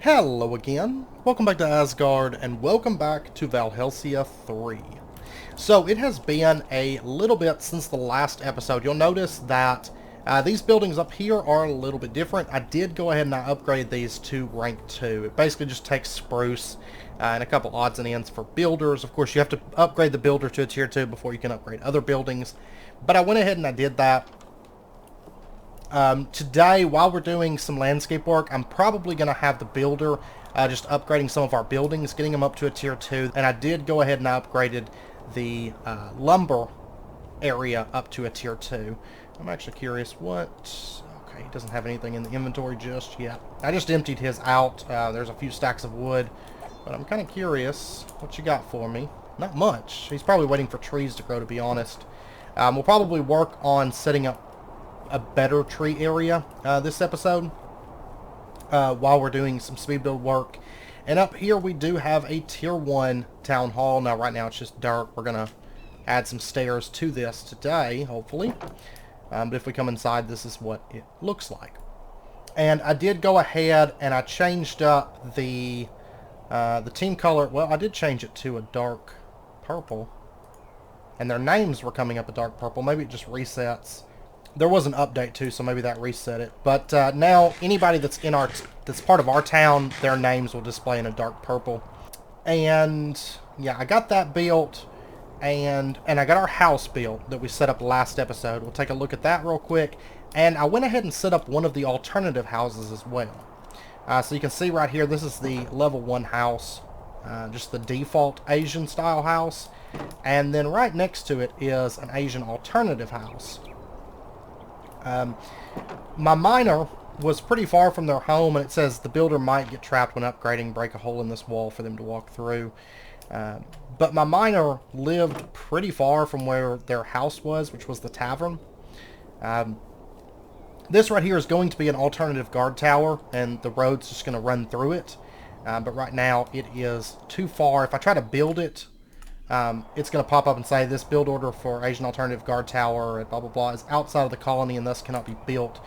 Hello again, welcome back to Asgard, and welcome back to Valhelsia 3. So, it has been a little bit since the last episode. You'll notice that these buildings up here are a little bit different. I did go ahead and I upgraded these to rank 2. It basically just takes spruce and a couple odds and ends for builders. Of course, you have to upgrade the builder to a tier 2 before you can upgrade other buildings. But I went ahead and I did that. Today, while we're doing some landscape work, I'm probably going to have the builder just upgrading some of our buildings, getting them up to a tier 2. And I did go ahead and I upgraded the lumber area up to a tier 2. I'm actually curious what... Okay, he doesn't have anything in the inventory just yet. I just emptied his out. There's a few stacks of wood. But I'm kind of curious what you got for me. Not much. He's probably waiting for trees to grow, to be honest. We'll probably work on setting up a better tree area this episode while we're doing some speed build work. And up here we do have a tier 1 town hall. Now right now it's just dirt. We're gonna add some stairs to this today, hopefully. But if we come inside, this is what it looks like. And I did go ahead and I changed up the team color. Well, I did change it to a dark purple, and their names were coming up a dark purple. Maybe it just resets. There was an update too, so maybe that reset it. But now anybody that's that's part of our town, their names will display in a dark purple. And yeah, I got that built, and I got our house built that we set up last episode. We'll take a look at that real quick. And I went ahead and set up one of the alternative houses as well. So you can see right here, this is the level 1 house, just the default Asian style house. And then right next to it is an Asian alternative house. My miner was pretty far from their home, and it says the builder might get trapped when upgrading, break a hole in this wall for them to walk through. But my miner lived pretty far from where their house was, which was the tavern. This right here is going to be an alternative guard tower, and the road's just going to run through it. But right now it is too far. If I try to build it, it's going to pop up and say this build order for Asian Alternative Guard Tower and blah blah blah is outside of the colony and thus cannot be built.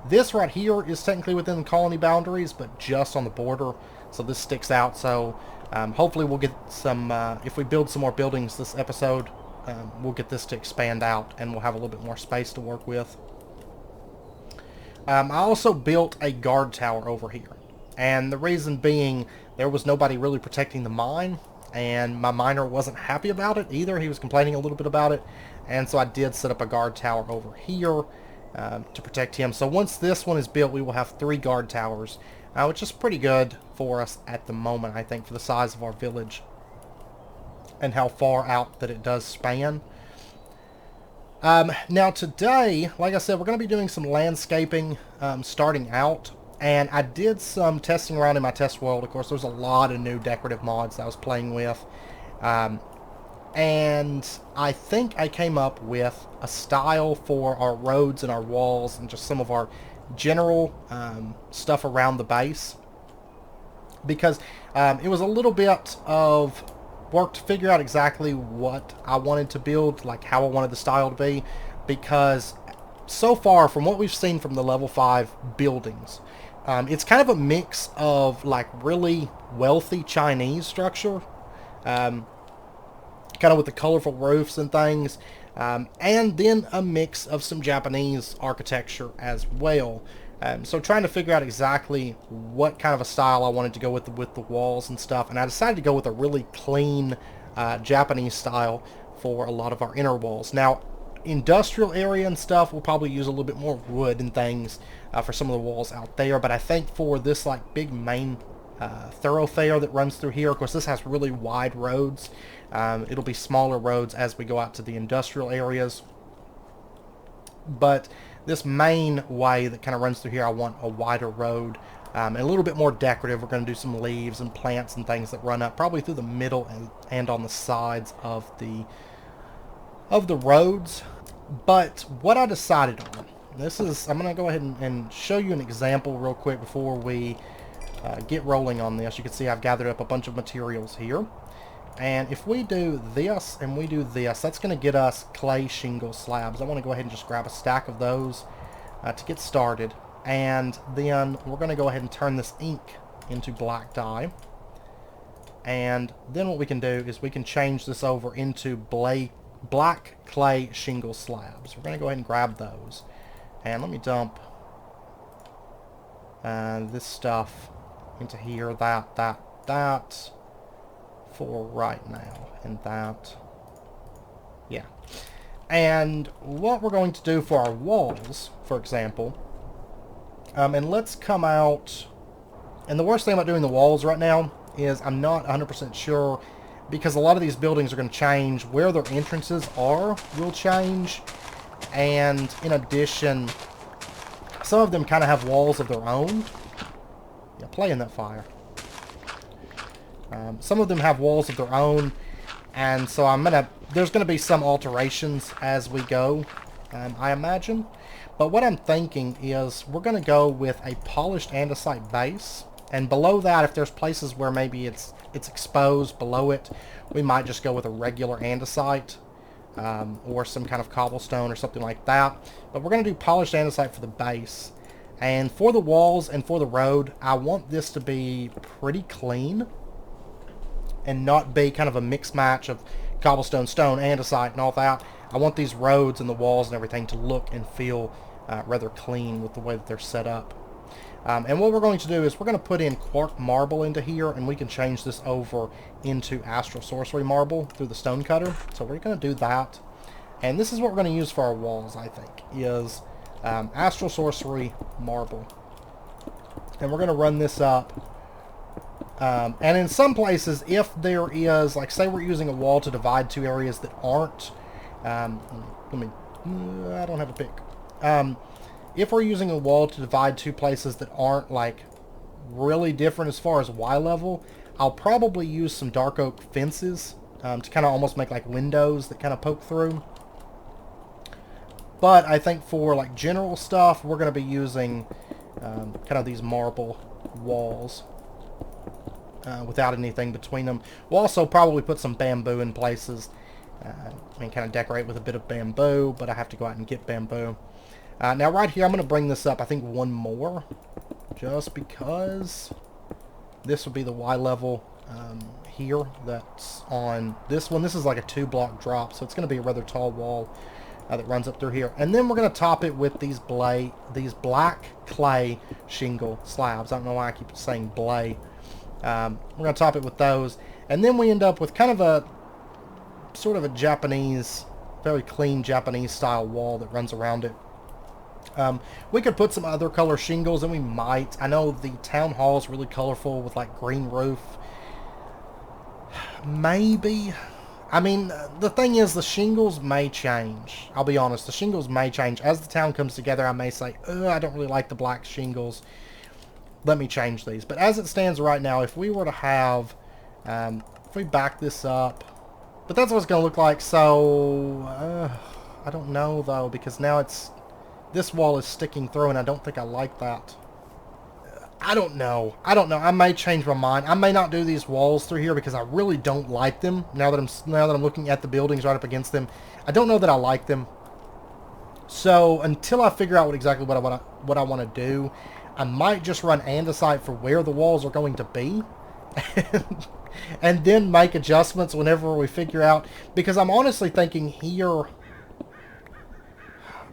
This right here is technically within the colony boundaries, but just on the border, so this sticks out. So hopefully we'll get some, if we build some more buildings this episode, we'll get this to expand out and we'll have a little bit more space to work with. I also built a guard tower over here, and the reason being there was nobody really protecting the mine. And my miner wasn't happy about it either. He was complaining a little bit about it. And so I did set up a guard tower over here to protect him. So once this one is built, we will have 3 guard towers, which is pretty good for us at the moment, I think, for the size of our village and how far out that it does span. Now today, like I said, we're going to be doing some landscaping starting out. And I did some testing around in my test world. Of course, there's a lot of new decorative mods that I was playing with. And I think I came up with a style for our roads and our walls and just some of our general stuff around the base. Because it was a little bit of work to figure out exactly what I wanted to build, like how I wanted the style to be. Because so far, from what we've seen from the level 5 buildings, it's kind of a mix of like really wealthy Chinese structure, kind of with the colorful roofs and things, and then a mix of some Japanese architecture as well. So trying to figure out exactly what kind of a style I wanted to go with the walls and stuff, and I decided to go with a really clean Japanese style for a lot of our inner walls. Now, industrial area and stuff, we'll probably use a little bit more wood and things for some of the walls out there, but I think for this like big main thoroughfare that runs through here, of course this has really wide roads, it'll be smaller roads as we go out to the industrial areas, but this main way that kind of runs through here, I want a wider road and a little bit more decorative. We're going to do some leaves and plants and things that run up probably through the middle and on the sides of the roads. But what I decided on, I'm going to go ahead and show you an example real quick before we get rolling on this. You can see I've gathered up a bunch of materials here, and if we do this and we do this, that's going to get us clay shingle slabs. I want to go ahead and just grab a stack of those to get started, and then we're going to go ahead and turn this ink into black dye. And then what we can do is we can change this over into black clay shingle slabs. We're going to go ahead and grab those. And let me dump this stuff into here. That for right now. And that. Yeah. And what we're going to do for our walls, for example, and let's come out, and the worst thing about doing the walls right now is I'm not 100% sure, because a lot of these buildings are going to change. Where their entrances are will change, and in addition, some of them kind of have walls of their own. Yeah, play in that fire. Some of them have walls of their own, and so there's going to be some alterations as we go, I imagine. But what I'm thinking is we're going to go with a polished andesite base, and below that, if there's places where maybe it's exposed below it, we might just go with a regular andesite, or some kind of cobblestone or something like that. But we're going to do polished andesite for the base. And for the walls and for the road, I want this to be pretty clean and not be kind of a mixed match of cobblestone, stone, andesite, and all that. I want these roads and the walls and everything to look and feel rather clean with the way that they're set up. And what we're going to do is we're going to put in quark marble into here, and we can change this over into astral sorcery marble through the stone cutter. So we're going to do that. And this is what we're going to use for our walls, I think, is astral sorcery marble. And we're going to run this up. And in some places, if there is, like, say we're using a wall to divide two areas that aren't, I don't have a pick. If we're using a wall to divide two places that aren't, like, really different as far as Y level, I'll probably use some dark oak fences to kind of almost make, like, windows that kind of poke through. But I think for, like, general stuff, we're going to be using kind of these marble walls. Without anything between them. We'll also probably put some bamboo in places and kind of decorate with a bit of bamboo, but I have to go out and get bamboo. Now right here, I'm going to bring this up, I think, one more, just because this would be the Y level here that's on this one. This is like a 2-block drop, so it's going to be a rather tall wall that runs up through here. And then we're going to top it with these black clay shingle slabs. I don't know why I keep saying blay. We're going to top it with those, and then we end up with kind of a sort of a Japanese, very clean Japanese style wall that runs around it. We could put some other color shingles, and we might. I know the town hall is really colorful with like green roof. Maybe. I mean, the thing is, the shingles may change. I'll be honest, the shingles may change. As the town comes together, I may say, I don't really like the black shingles. Let me change these. But as it stands right now, if we were to have, if we back this up, but that's what it's going to look like. So, I don't know though, because now this wall is sticking through, and I don't think I like that. I don't know. I may change my mind. I may not do these walls through here because I really don't like them. Now that I'm looking at the buildings right up against them, I don't know that I like them. So until I figure out exactly what I want to do, I might just run andesite for where the walls are going to be, and then make adjustments whenever we figure out, because I'm honestly thinking here,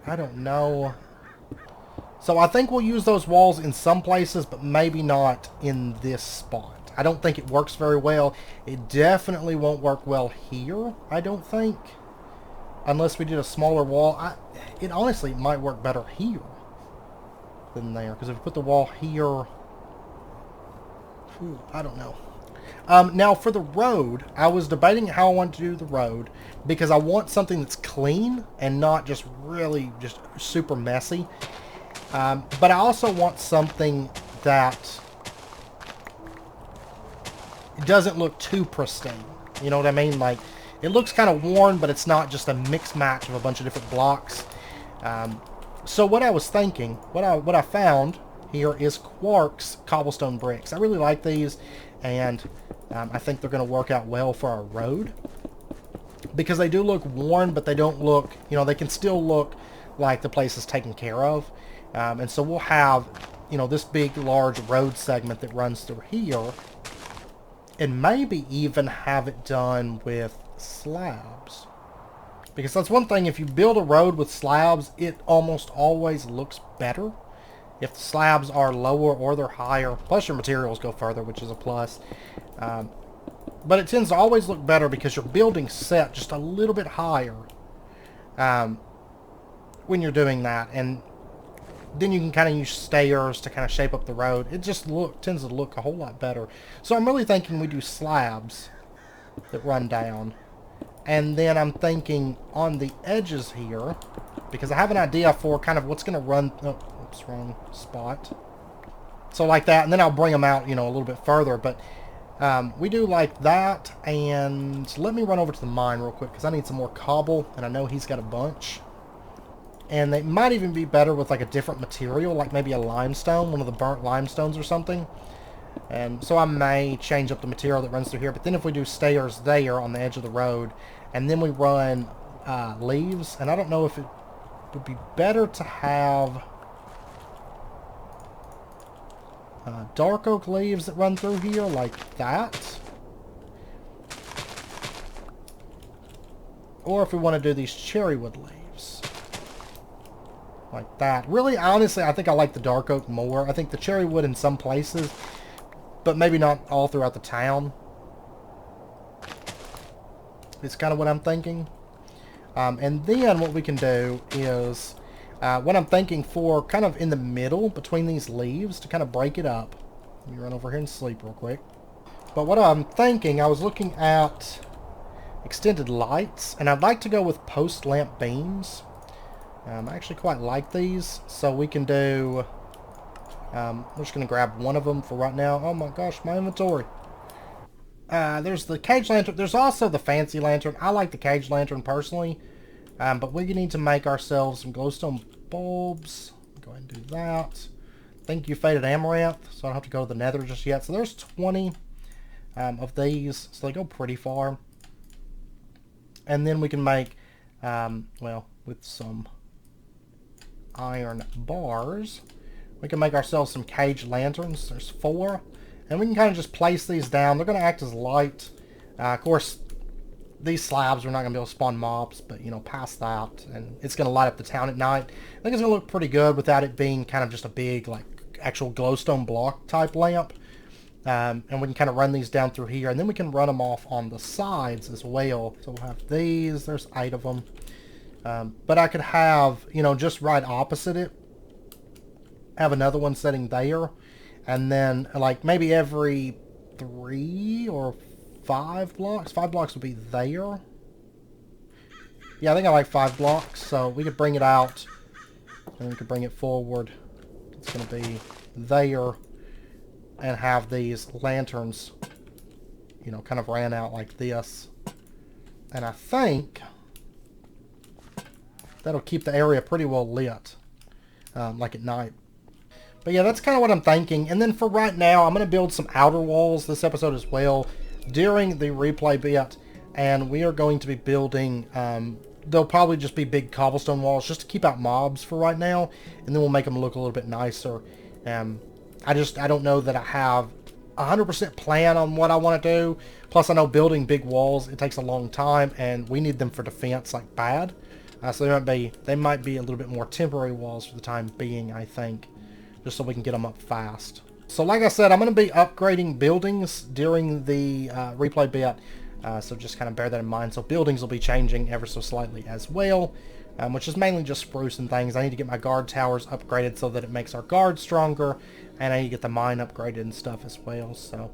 I don't know. So I think we'll use those walls in some places, but maybe not in this spot. I don't think it works very well. It definitely won't work well here, I don't think. Unless we did a smaller wall. It honestly might work better here than there, because if we put the wall here, I don't know. Now for the road, I was debating how I want to do the road, because I want something that's clean and not just really just super messy. But I also want something that doesn't look too pristine. You know what I mean? Like, it looks kind of worn, but it's not just a mixed match of a bunch of different blocks. So what I was thinking, what I found here is Quark's Cobblestone Bricks. I really like these, and I think they're going to work out well for our road, because they do look worn, but they don't look, they can still look like the place is taken care of. And so we'll have you know, this big, large road segment that runs through here, and maybe even have it done with slabs. Because that's one thing, if you build a road with slabs, it almost always looks better. If the slabs are lower or they're higher, plus your materials go further, which is a plus. But it tends to always look better because your building's set just a little bit higher when you're doing that. And then you can kind of use stairs to kind of shape up the road. It just tends to look a whole lot better. So I'm really thinking we do slabs that run down. And then I'm thinking on the edges here, because I have an idea for kind of what's going to run... Oh, oops, wrong spot. So like that, and then I'll bring them out, you know, a little bit further. But we do like that, and let me run over to the mine real quick, because I need some more cobble, and I know he's got a bunch. And they might even be better with like a different material, like maybe a limestone, one of the burnt limestones or something. And so I may change up the material that runs through here. But then if we do stairs there on the edge of the road, and then we run leaves, and I don't know if it would be better to have dark oak leaves that run through here like that. Or if we want to do these cherrywood leaves. Like that. Really, honestly, I think I like the dark oak more. I think the cherrywood in some places, but maybe not all throughout the town. It's kind of what I'm thinking. And then what we can do is, what I'm thinking for kind of in the middle between these leaves to kind of break it up. Let me run over here and sleep real quick. But what I'm thinking, I was looking at extended lights, and I'd like to go with post lamp beams. I actually quite like these, so we can do... we're just going to grab one of them for right now. Oh my gosh, my inventory. There's the cage lantern. There's also the fancy lantern. I like the cage lantern personally, but we need to make ourselves some glowstone bulbs. Go ahead and do that. Thank you, Faded Amaranth, so I don't have to go to the nether just yet. So there's 20 of these, so they go pretty far. And then we can make, well, with some iron bars, we can make ourselves some cage lanterns. There's 4. And we can kind of just place these down. They're going to act as light. Of course, these slabs are not going to be able to spawn mobs, but, you know, past that. And it's going to light up the town at night. I think it's going to look pretty good without it being kind of just a big, like, actual glowstone block type lamp. And we can kind of run these down through here. And then we can run them off on the sides as well. So we'll have these. There's 8 of them. But I could have, you know, just right opposite it, have another one sitting there. And then, like, maybe every 3 or 5 blocks. 5 blocks would be there. Yeah, I think I like 5 blocks. So we could bring it out. And we could bring it forward. It's going to be there. And have these lanterns, you know, kind of ran out like this. And I think that'll keep the area pretty well lit, like at night. But yeah, that's kind of what I'm thinking. And then for right now, I'm going to build some outer walls this episode as well during the replay bit. And we are going to be building, they'll probably just be big cobblestone walls just to keep out mobs for right now. And then we'll make them look a little bit nicer. I don't know that I have 100% plan on what I want to do. Plus, I know building big walls, it takes a long time, and we need them for defense like bad. So they might be a little bit more temporary walls for the time being, I think, just so we can get them up fast. So like I said, I'm going to be upgrading buildings during the replay bit, so just kind of bear that in mind. So buildings will be changing ever so slightly as well, which is mainly just spruce and things. I need to get my guard towers upgraded so that it makes our guard stronger, and I need to get the mine upgraded and stuff as well. So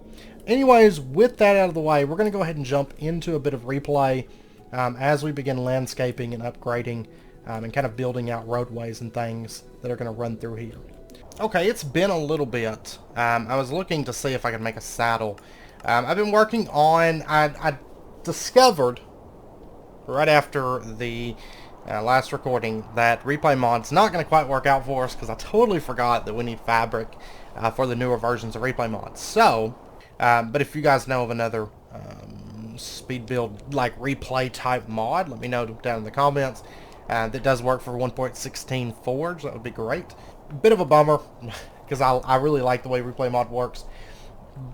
anyways, with that out of the way, we're going to go ahead and jump into a bit of replay as we begin landscaping and upgrading and kind of building out roadways and things that are going to run through here. Okay, it's been a little bit. I was looking to see if I could make a saddle. I've been working on... I discovered right after the last recording that replay mod's not going to quite work out for us because I totally forgot that we need fabric for the newer versions of replay mods. So, but if you guys know of another speed build like replay type mod, let me know down in the comments. That does work for 1.16 Forge. That would be great. Bit of a bummer. because I really like the way replay mod works.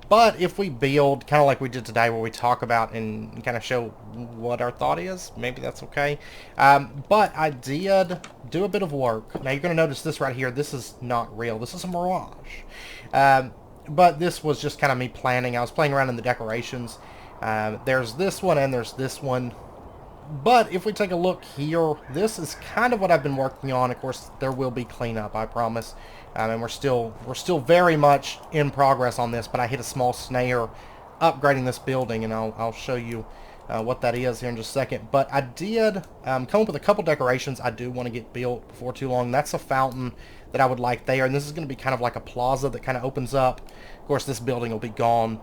But if we build kind of like we did today, where we talk about and kind of show what our thought is, maybe that's okay. But I did do a bit of work. Now you're going to notice this right here. This is not real. This is a mirage. But this was just kind of me planning. I was playing around in the decorations. There's this one and there's this one. But if we take a look here, this is kind of what I've been working on. Of course, there will be cleanup, I promise. And we're still very much in progress on this. But I hit a small snare upgrading this building, and I'll show you what that is here in just a second. But I did come up with a couple decorations I do want to get built before too long. That's a fountain that I would like there, and this is going to be kind of like a plaza that kind of opens up. Of course, this building will be gone,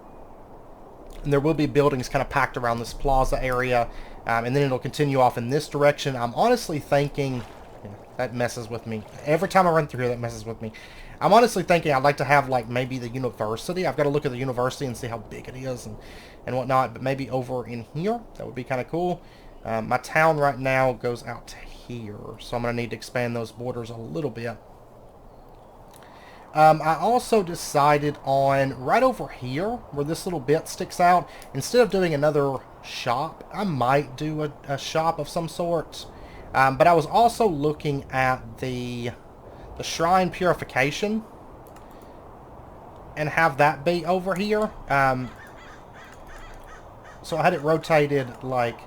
and there will be buildings kind of packed around this plaza area, and then it'll continue off in this direction. I'm honestly thinking, yeah, that messes with me. Every time I run through here, that messes with me. I'm honestly thinking I'd like to have, like, maybe the university. I've got to look at the university and see how big it is and whatnot, but maybe over in here, that would be kind of cool. My town right now goes out to here, so I'm going to need to expand those borders a little bit. I also decided on right over here, where this little bit sticks out, instead of doing another shop, I might do a shop of some sort. But I was also looking at the shrine purification and have that be over here. So I had it rotated like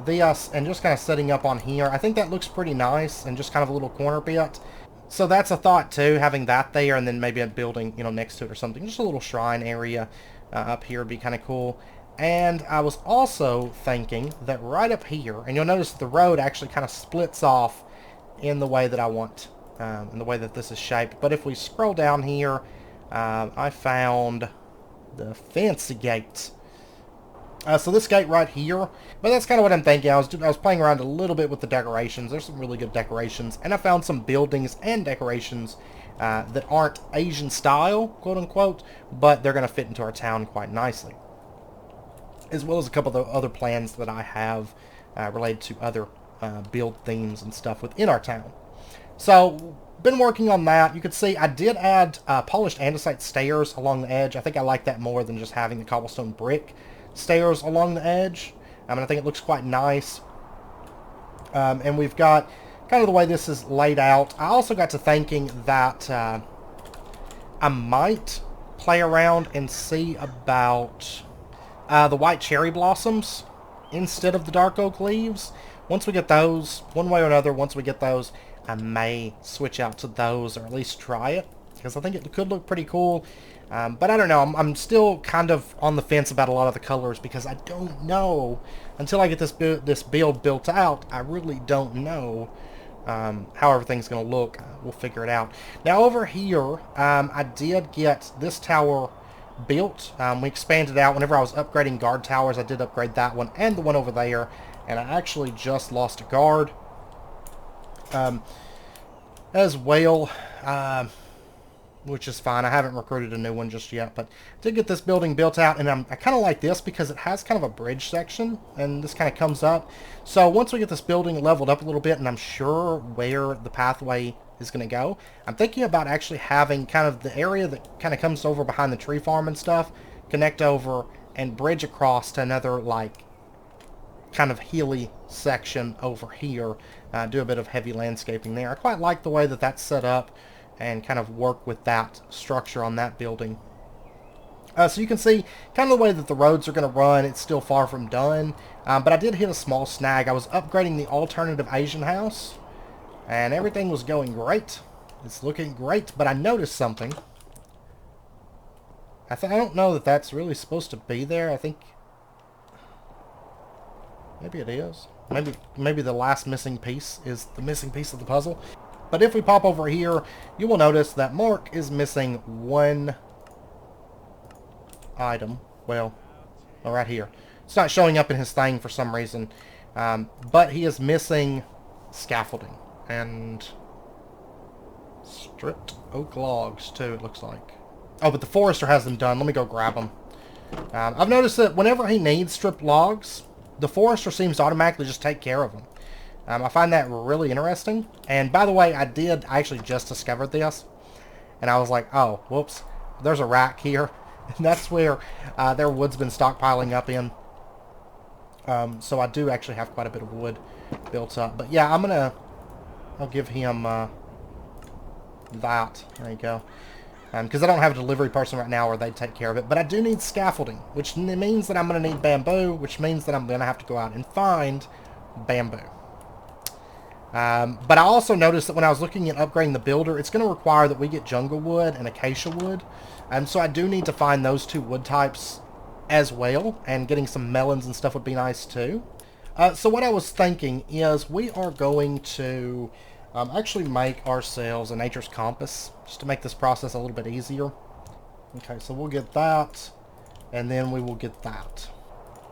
this and just kind of setting up on here. I think that looks pretty nice, and just kind of a little corner bit. So that's a thought too, having that there, and then maybe a building, you know, next to it or something. Just a little shrine area up here would be kind of cool. And I was also thinking that right up here, and you'll notice the road actually kind of splits off in the way that I want, in the way that this is shaped. But if we scroll down here, I found the fancy gate. So this gate right here, but that's kind of what I'm thinking. I was playing around a little bit with the decorations. There's some really good decorations, and I found some buildings and decorations that aren't Asian style, quote unquote, but they're going to fit into our town quite nicely, as well as a couple of other plans that I have related to other build themes and stuff within our town. So, been working on that. You can see I did add polished andesite stairs along the edge. I think I like that more than just having the cobblestone brick stairs along the edge. And I think it looks quite nice. And we've got kind of the way this is laid out. I also got to thinking that I might play around and see about the white cherry blossoms instead of the dark oak leaves. Once we get those, one way or another, once we get those, I may switch out to those, or at least try it, because I think it could look pretty cool. But I don't know, I'm still kind of on the fence about a lot of the colors, because I don't know, until I get this build built out, I really don't know how everything's going to look. We'll figure it out. Now over here, I did get this tower built. We expanded out. Whenever I was upgrading guard towers, I did upgrade that one and the one over there, and I actually just lost a guard as well, which is fine. I haven't recruited a new one just yet, but I did get this building built out, and I kind of like this because it has kind of a bridge section, and this kind of comes up. So once we get this building leveled up a little bit, and I'm sure where the pathway is going to go, I'm thinking about actually having kind of the area that kind of comes over behind the tree farm and stuff, connect over and bridge across to another, like, kind of hilly section over here. Do a bit of heavy landscaping there. I quite like the way that that's set up, and kind of work with that structure on that building. So you can see kind of the way that the roads are going to run. It's still far from done, but I did hit a small snag. I was upgrading the alternative Asian house, and everything was going great. It's looking great, but I noticed something. I don't know that that's really supposed to be there. I think maybe it is. Maybe the last missing piece is the missing piece of the puzzle. But if we pop over here, you will notice that Mark is missing one item. Well, right here. It's not showing up in his thing for some reason. But he is missing scaffolding and stripped oak logs too, it looks like. Oh, but the forester has them done. Let me go grab them. I've noticed that whenever he needs stripped logs, the forester seems to automatically just take care of them. I find that really interesting. And by the way, I actually just discovered this. and I was like, oh, whoops, there's a rack here. And that's where their wood's been stockpiling up in. So I do actually have quite a bit of wood built up. But yeah, I'll give him that. There you go. Because I don't have a delivery person right now where they'd take care of it. But I do need scaffolding, which means that I'm going to need bamboo, which means that I'm going to have to go out and find bamboo. But I also noticed that when I was looking at upgrading the builder, it's going to require that we get jungle wood and acacia wood. So I do need to find those two wood types as well, and getting some melons and stuff would be nice too. So what I was thinking is we are going to actually make ourselves a nature's compass, just to make this process a little bit easier. Okay, so we'll get that, and then we will get that.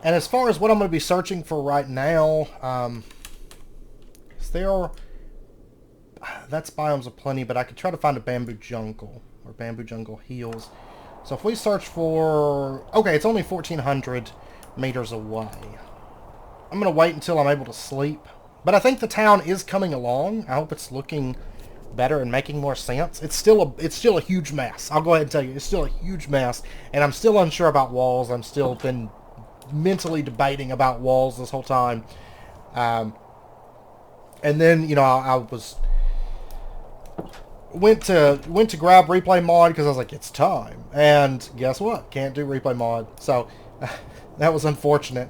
And as far as what I'm going to be searching for right now, that's biomes aplenty, but I could try to find a bamboo jungle, or bamboo jungle hills. So if we search for... Okay, it's only 1,400 meters away. I'm going to wait until I'm able to sleep. But I think the town is coming along. I hope it's looking better and making more sense. It's still a huge mess. I'll go ahead and tell you, it's still a huge mess. And I'm still unsure about walls. I'm still been mentally debating about walls this whole time. And then, you know, I went to grab replay mod because I was like, it's time. And guess what? Can't do replay mod. So that was unfortunate.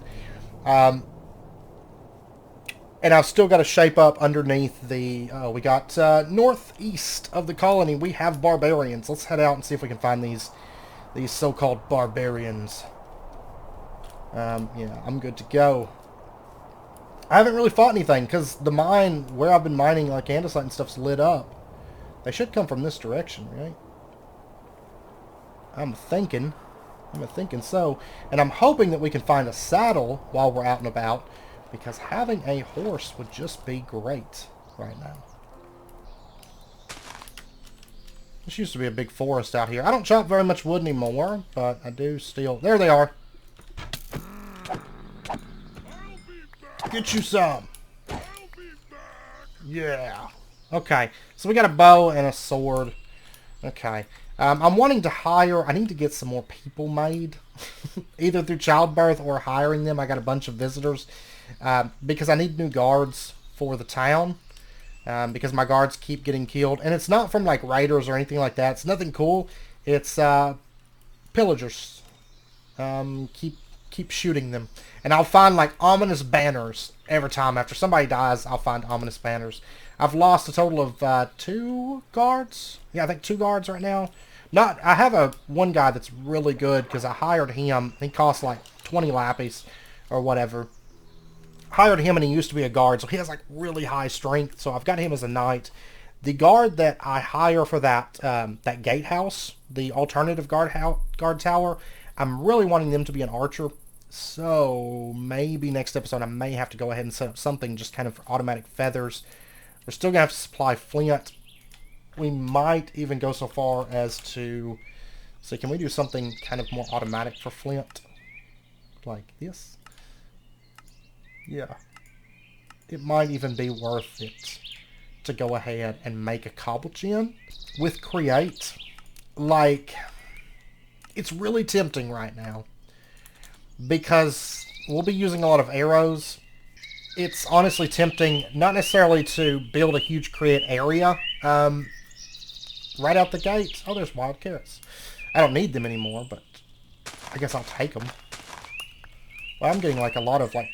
And I've still got to shape up underneath the... we got northeast of the colony. We have barbarians. Let's head out and see if we can find these so-called barbarians. Yeah, I'm good to go. I haven't really fought anything because the mine where I've been mining like andesite and stuff's lit up. They should come from this direction, right? I'm thinking so. And I'm hoping that we can find a saddle while we're out and about, because having a horse would just be great right now. This used to be a big forest out here. I don't chop very much wood anymore, but I do still... There they are. Get you some. Yeah. Okay. So we got a bow and a sword. Okay. I'm wanting to hire... I need to get some more people made. Either through childbirth or hiring them. I got a bunch of visitors. Because I need new guards for the town. Because my guards keep getting killed. And it's not from like raiders or anything like that. It's nothing cool. It's pillagers. Keep shooting them. And I'll find like ominous banners every time. After somebody dies, I'll find ominous banners. I've lost a total of 2 guards. Yeah, I think 2 guards right now. I have one guy that's really good because I hired him. He costs like 20 lapis or whatever. Hired him and he used to be a guard, so he has like really high strength. So I've got him as a knight. The guard that I hire for that gatehouse, the alternative guard tower, I'm really wanting them to be an archer. So maybe next episode I may have to go ahead and set up something just kind of for automatic feathers. We're still going to have to supply flint. We might even go so far as to... So can we do something kind of more automatic for flint? Like this? Yeah. It might even be worth it to go ahead and make a cobble gen with create. Like, it's really tempting right now. Because we'll be using a lot of arrows. It's honestly tempting, not necessarily to build a huge create area right out the gate. Oh, there's wild carrots. I don't need them anymore, but I guess I'll take them. Well, I'm getting like a lot of like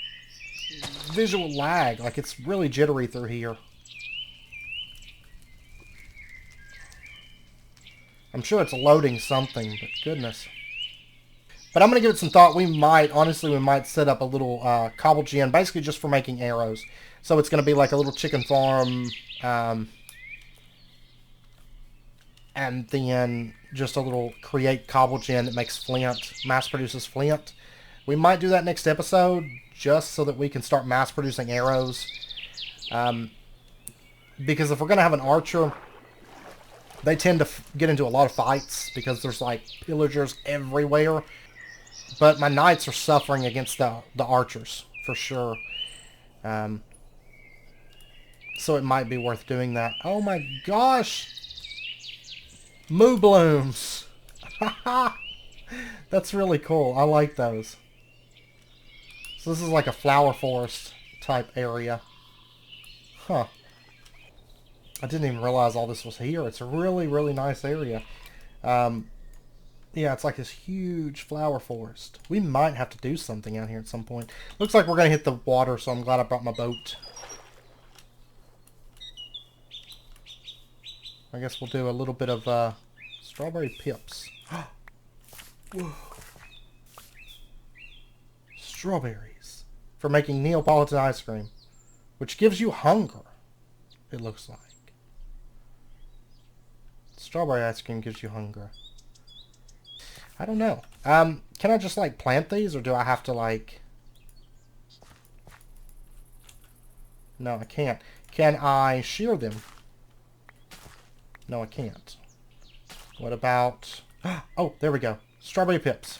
visual lag. Like it's really jittery through here. I'm sure it's loading something, but goodness. But I'm going to give it some thought. We might set up a little cobble gen, basically just for making arrows. So it's going to be like a little chicken farm, and then just a little create cobble gen that makes flint, mass produces flint. We might do that next episode, just so that we can start mass producing arrows. Because if we're going to have an archer, they tend to get into a lot of fights, because there's like pillagers everywhere. But my knights are suffering against the archers, for sure. So it might be worth doing that. Oh my gosh! Moo blooms. That's really cool. I like those. So this is like a flower forest type area. Huh. I didn't even realize all this was here. It's a really, really nice area. Yeah, it's like this huge flower forest. We might have to do something out here at some point. Looks like we're going to hit the water, so I'm glad I brought my boat. I guess we'll do a little bit of strawberry pips. Whoa. Strawberries. For making Neapolitan ice cream. Which gives you hunger, it looks like. Strawberry ice cream gives you hunger. I don't know. Can I just, like, plant these, or do I have to, like... No, I can't. Can I shear them? No, I can't. What about... Oh, there we go. Strawberry pips.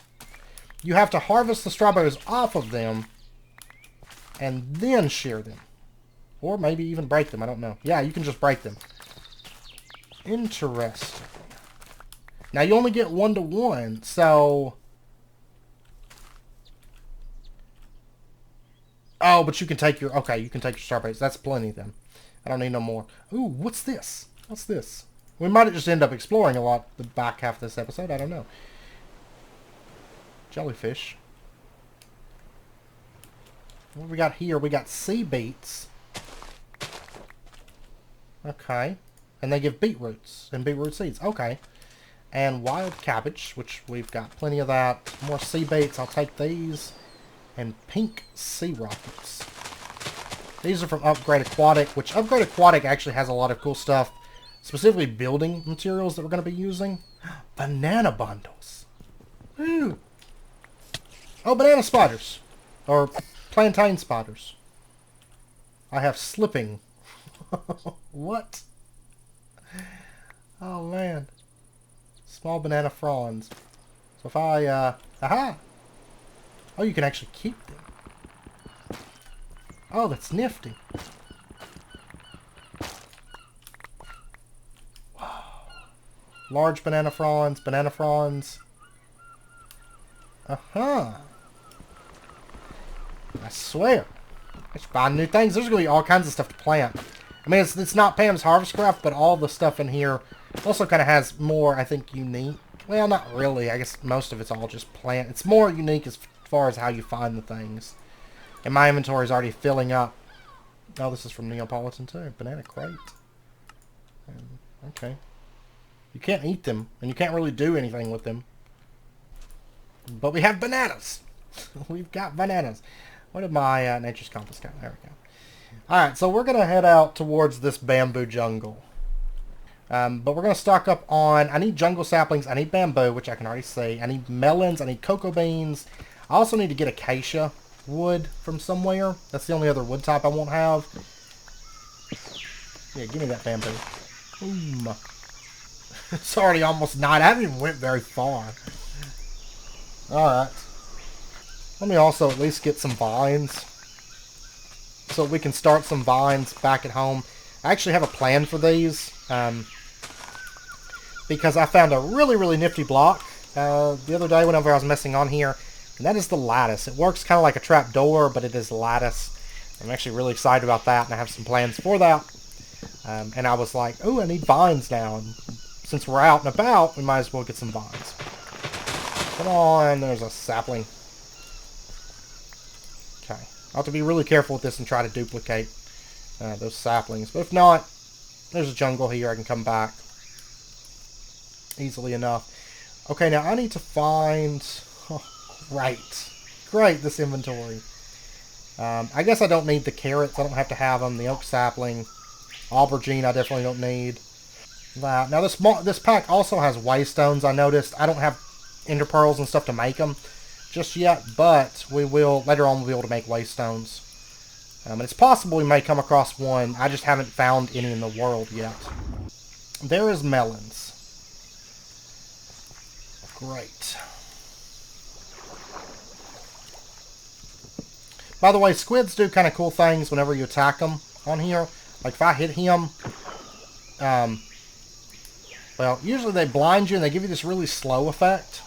You have to harvest the strawberries off of them and then shear them. Or maybe even break them. I don't know. Yeah, you can just break them. Interesting. Now, you only get 1 to 1, so... Oh, but you can take your... Okay, you can take your strawberries. That's plenty, then. I don't need no more. Ooh, what's this? What's this? We might just end up exploring a lot the back half of this episode. I don't know. Jellyfish. What do we got here? We got sea beets. Okay. And they give beetroots and beetroot seeds. Okay. And wild cabbage, which we've got plenty of that. More sea beets. I'll take these. And pink sea rockets. These are from Upgrade Aquatic, which Upgrade Aquatic actually has a lot of cool stuff. Specifically building materials that we're going to be using. Banana bundles. Ooh. Oh, banana spiders. Or plantain spiders. I have slipping. What? Oh, man. Small banana fronds. So if I, aha! Oh, you can actually keep them. Oh, that's nifty. Wow. Large banana fronds, banana fronds. Uh-huh. I swear. I should buy new things. There's going to be all kinds of stuff to plant. I mean, it's not Pam's Harvest Craft, but all the stuff in here also kind of has more, I think, unique. Well, not really. I guess most of it's all just plant. It's more unique as far as how you find the things. And my inventory is already filling up. Oh, this is from Neapolitan too. Banana crate. Okay. You can't eat them, and you can't really do anything with them. But we have bananas. We've got bananas. What did my Nature's Compass got? There we go. Alright, so we're going to head out towards this bamboo jungle. But we're going to stock up on... I need jungle saplings. I need bamboo, which I can already see. I need melons. I need cocoa beans. I also need to get acacia wood from somewhere. That's the only other wood type I won't have. Yeah, give me that bamboo. Boom. It's already almost night. I haven't even went very far. Alright. Let me also at least get some vines. So we can start some vines back at home. I actually have a plan for these. Because I found a really, really nifty block the other day whenever I was messing on here. And that is the lattice. It works kind of like a trap door, but it is lattice. I'm actually really excited about that, and I have some plans for that. And I was like, oh, I need vines now. And since we're out and about, we might as well get some vines. Come on, there's a sapling. Okay. I'll have to be really careful with this and try to duplicate those saplings. But if not, there's a jungle here. I can come back easily enough. Okay, now I need to find... Oh, great, this inventory. I guess I don't need the carrots. I don't have to have them. The oak sapling. Aubergine I definitely don't need. That. Now this pack also has waystones, I noticed. I don't have ender pearls and stuff to make them just yet, but we will, later on, we'll be able to make waystones. And it's possible we may come across one. I just haven't found any in the world yet. There is melons. Great. By the way, squids do kind of cool things whenever you attack them on here. Like if I hit him, Well, usually they blind you and they give you this really slow effect.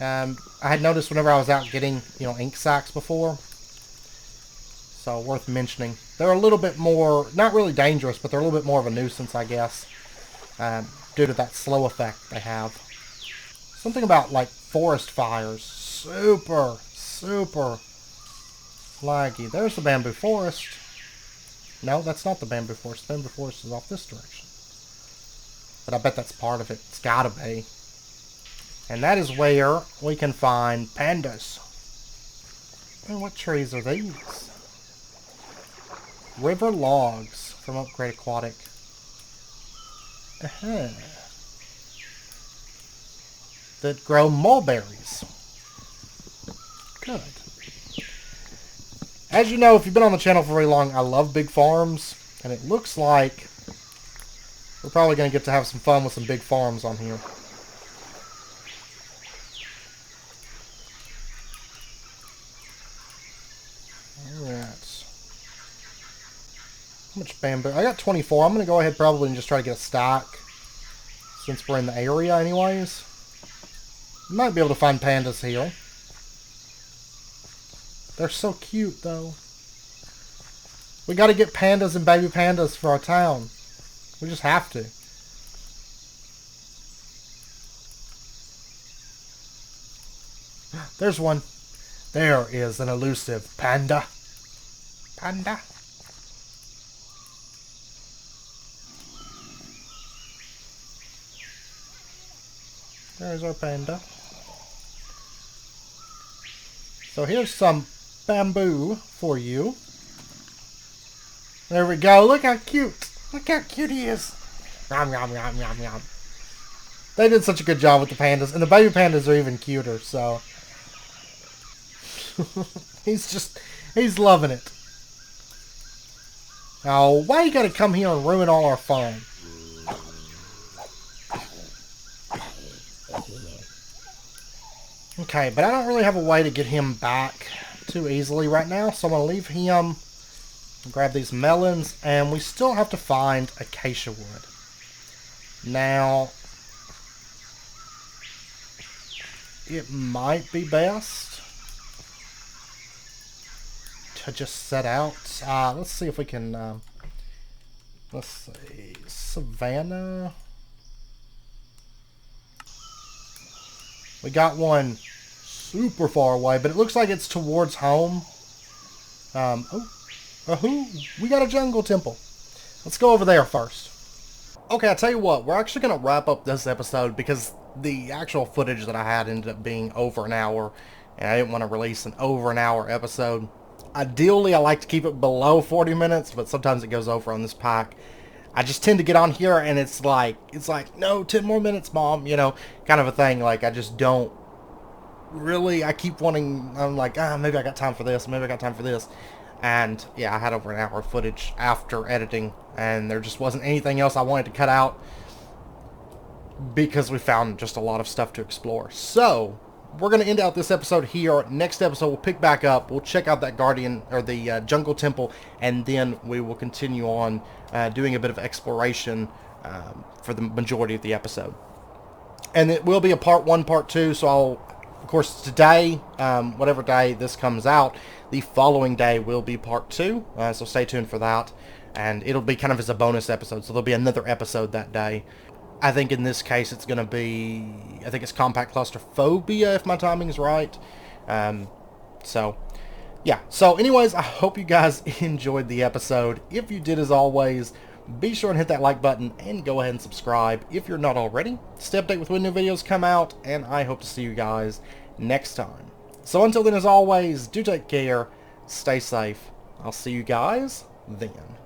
I had noticed whenever I was out getting, ink sacs before. So, worth mentioning. They're a little bit more, not really dangerous, but they're a little bit more of a nuisance, I guess. Due to that slow effect they have. Something about, like, forest fires. Super laggy. There's the bamboo forest. No, that's not the bamboo forest. The bamboo forest is off this direction. But I bet that's part of it. It's gotta be. And that is where we can find pandas. And what trees are these? River logs from Upgrade Aquatic. That grow mulberries. Good. As you know, if you've been on the channel for very long, I love big farms. And it looks like we're probably going to get to have some fun with some big farms on here. Alright. How much bamboo? I got 24. I'm going to go ahead probably and just try to get a stack. Since we're in the area anyways. Might be able to find pandas here. They're so cute though. We got to get pandas and baby pandas for our town. We just have to. There's one. There is an elusive panda. Panda. There's our panda. So here's some bamboo for you. There we go. Look how cute. Look how cute he is. Yum, yum, yum, yum, yum. They did such a good job with the pandas. And the baby pandas are even cuter, so. he's loving it. Oh, why you gotta come here and ruin all our fun? Okay, but I don't really have a way to get him back too easily right now, so I'm going to leave him, grab these melons, and we still have to find acacia wood. Now, it might be best to just set out. Let's see if we can, let's see, Savannah. We got one super far away, but it looks like it's towards home. We got a jungle temple. Let's go over there first. Okay, I tell you what, we're actually going to wrap up this episode because the actual footage that I had ended up being over an hour, and I didn't want to release an over an hour episode. Ideally, I like to keep it below 40 minutes, but sometimes it goes over on this pack. I just tend to get on here and it's like, no, 10 more minutes, Mom, kind of a thing. Like, I just don't really, I keep wanting, I'm like, maybe I got time for this, maybe I got time for this. And, yeah, I had over an hour of footage after editing, and there just wasn't anything else I wanted to cut out because we found just a lot of stuff to explore. So, we're going to end out this episode here. Next episode, we'll pick back up. We'll check out that Guardian, or the Jungle Temple, and then we will continue on doing a bit of exploration for the majority of the episode. And it will be a part 1, part 2, so I'll, of course, today, whatever day this comes out, the following day will be part 2, so stay tuned for that. And it'll be kind of as a bonus episode, so there'll be another episode that day. I think in this case it's going to be, I think it's compact claustrophobia, if my timing is right. So, yeah. So, anyways, I hope you guys enjoyed the episode. If you did, as always, be sure and hit that like button and go ahead and subscribe if you're not already. Stay updated with when new videos come out, and I hope to see you guys next time. So, until then, as always, do take care, stay safe. I'll see you guys then.